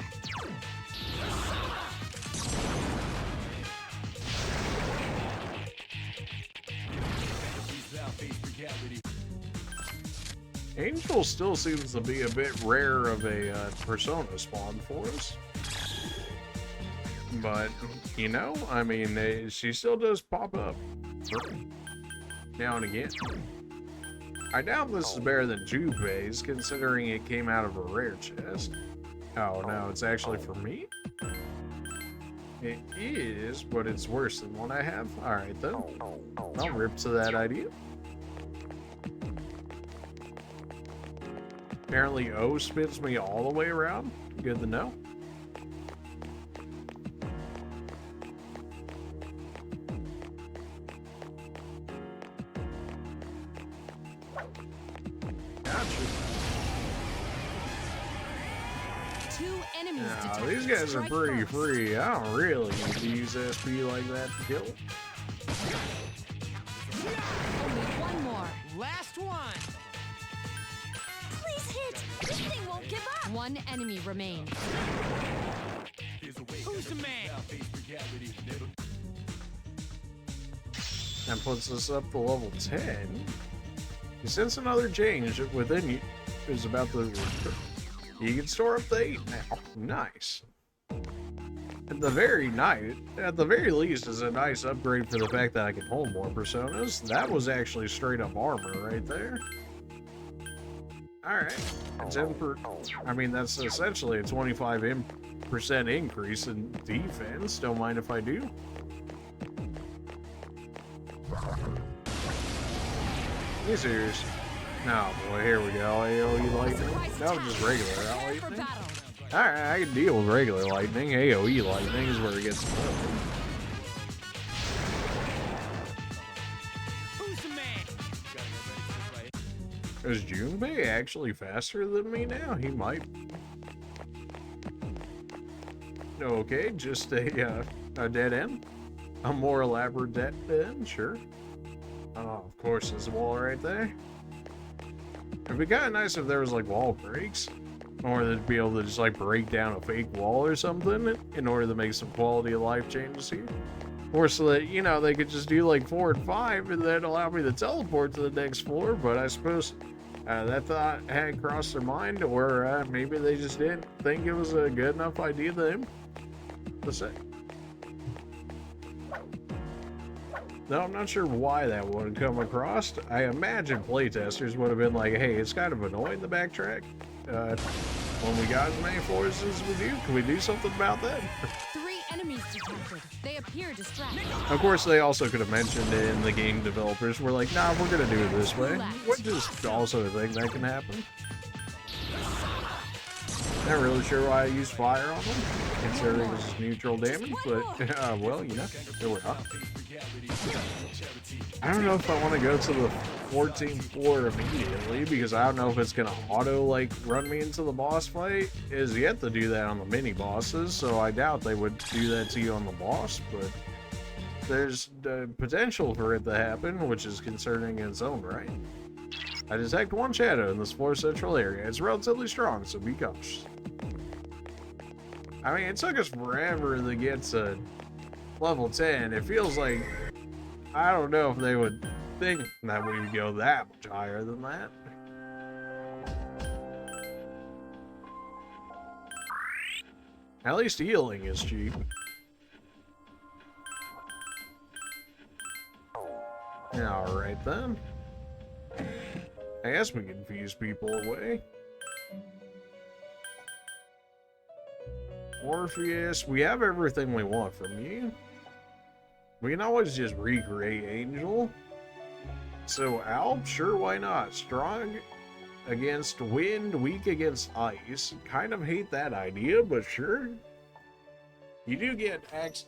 Speaker 1: Angel still seems to be a bit rare of a persona spawn for us. But, you know, I mean, she still does pop up now and again. I doubt this is better than Junpei's, considering it came out of a rare chest. Oh no, it's actually for me? It is, but it's worse than one I have. Alright then, I'll rip to that idea. Apparently O spins me all the way around. Good to know. gotcha.
Speaker 2: 2 enemies
Speaker 1: Now,
Speaker 2: detected.
Speaker 1: these guys are
Speaker 2: Strike
Speaker 1: pretty
Speaker 2: first.
Speaker 1: free. I don't really need to use SP like that to kill them.
Speaker 2: Only one more.
Speaker 3: Last one.
Speaker 2: Please hit. This thing won't give up. 1 enemy remains.
Speaker 3: Who's the man?
Speaker 1: That puts us up to level 10. Since another change within you is about to occur, you can store up to 8 now. Nice. At the very least, is a nice upgrade for the fact that I can hold more personas. That was actually straight up armor right there. Alright. I mean, that's essentially a 25% increase in defense. Don't mind if I do. You serious? No, boy, here we go. AoE lightning. No, just regular
Speaker 2: Prepare for
Speaker 1: lightning.
Speaker 2: battle.
Speaker 1: Alright, I can deal with regular lightning. AoE lightning is where it gets annoying.
Speaker 3: Who's the man?
Speaker 1: Is Junpei actually faster than me now? He might. Okay, just a dead end. A more elaborate dead end, sure. Oh, of course, there's a wall right there. It'd be kind of nice if there was like wall breaks, or they'd be able to just like break down a fake wall or something in order to make some quality of life changes here. Or so that, you know, they could just do like 4 and 5 and then allow me to teleport to the next floor. But I suppose that thought had crossed their mind, or maybe they just didn't think it was a good enough idea to them to say. No, I'm not sure why that would have come across. I imagine playtesters would have been like, hey, it's kind of annoying to backtrack. When we got as many floors as we do, can we do something about that?
Speaker 2: 3 enemies detected. They appear distracted.
Speaker 1: Of course, they also could have mentioned it in the game developers were like, nah, we're going to do it this way. Which is also a thing that can happen. Not really sure why I used fire on them, considering it was neutral damage, but, well, you know, there we are. I don't know if I want to go to the 14th floor immediately, because I don't know if it's going to auto, like, run me into the boss fight. It is yet to do that on the mini-bosses, so I doubt they would do that to you on the boss, but there's the potential for it to happen, which is concerning in its own right. I detect 1 shadow in this floor central area. It's relatively strong, so be cautious. I mean, it took us forever to get to level 10. It feels like, I don't know if they would think that we would go that much higher than that. At least healing is cheap. Alright then. I guess we can fuse people away. Orpheus, we have everything we want from you. We can always just recreate Angel. So Alp, sure, why not? Strong against wind, weak against ice. Kind of hate that idea, but sure. You do get access.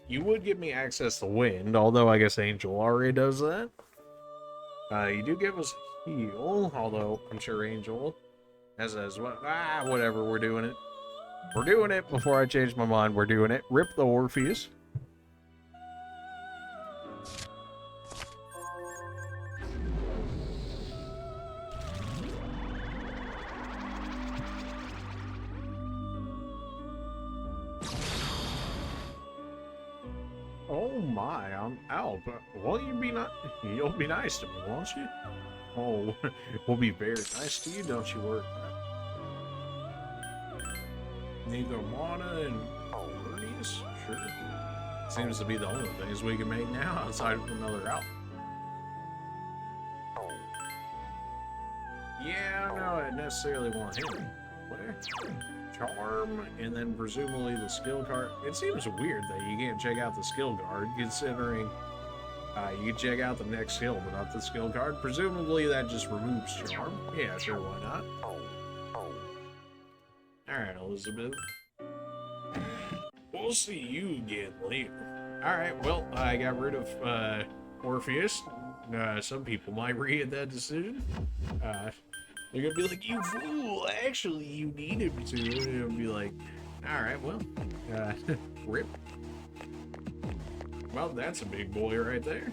Speaker 1: You would give me access to wind, although I guess Angel already does that. You do give us heal, although I'm sure Angel has as well. Whatever, we're doing it. We're doing it before I change my mind. We're doing it. Rip the Orpheus. Oh my, I'm Alp. Well, you'll be nice to me, won't you? Oh, we'll be very nice to you, don't you worry about it. Neither Mana and Orpheus? Sure. Seems to be the only things we can make now outside of another Alp. Yeah, no, I necessarily want him. Where? Charm, and then presumably the skill card. It seems weird that you can't check out the skill card, considering you can check out the next skill, but not the skill card. Presumably that just removes Charm. Yeah, sure, why not? Alright, Elizabeth. We'll see you again later. Alright, well, I got rid of Orpheus. Some people might read that decision. They're gonna be like, you fool, actually you need him to. And it'll be like, alright, well, rip. Well, that's a big boy right there.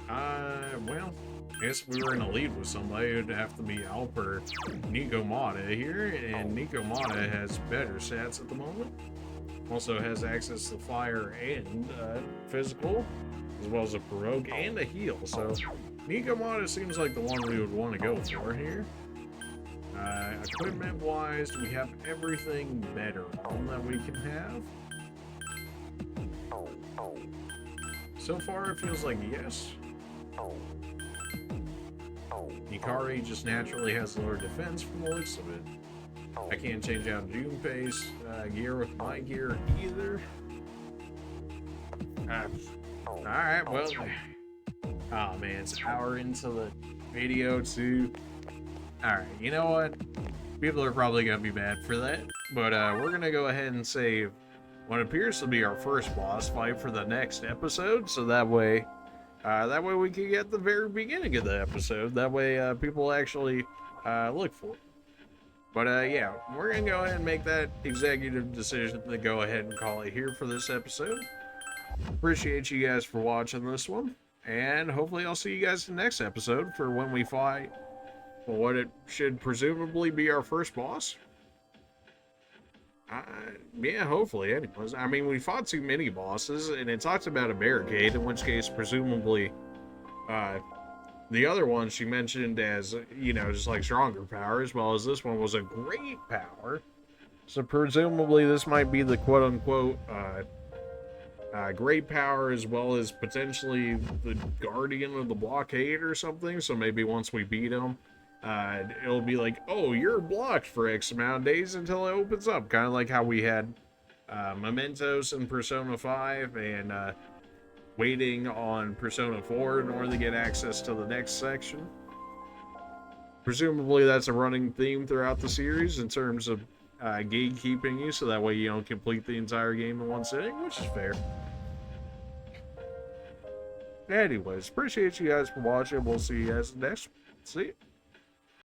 Speaker 1: Well, I guess if we were in a lead with somebody, it'd have to be Alp or Nico Mata here, and Nico Mata has better stats at the moment. Also has access to fire and physical, as well as a provoke and a heal, so Nico Mata seems like the one we would want to go for here. Equipment-wise, we have everything better on that we can have. So far, it feels like yes. Ikari just naturally has lower defense from the looks of it. I can't change out Junpei's gear with my gear either. Alright, well. Oh man, it's an hour into the video too. Alright, you know what? People are probably going to be mad for that. But we're going to go ahead and save what appears to be our first boss fight for the next episode. So that way we can get the very beginning of the episode. That way people actually look for it. But yeah, we're going to go ahead and make that executive decision to go ahead and call it here for this episode. Appreciate you guys for watching this one. And hopefully I'll see you guys in the next episode for when we fight what it should presumably be our first boss. Yeah, hopefully anyways. I mean, we fought too many bosses, and it talks about a barricade, in which case presumably the other one she mentioned as, you know, just like stronger power, as well as this one was a great power. So presumably this might be the quote-unquote great power, as well as potentially the guardian of the blockade or something. So maybe once we beat him, it'll be like, oh, you're blocked for X amount of days until it opens up. Kind of like how we had Mementos in Persona 5 and waiting on Persona 4 in order to get access to the next section. Presumably that's a running theme throughout the series in terms of gatekeeping you, so that way you don't complete the entire game in one sitting, which is fair. Anyways, appreciate you guys for watching. We'll see you guys next. See you.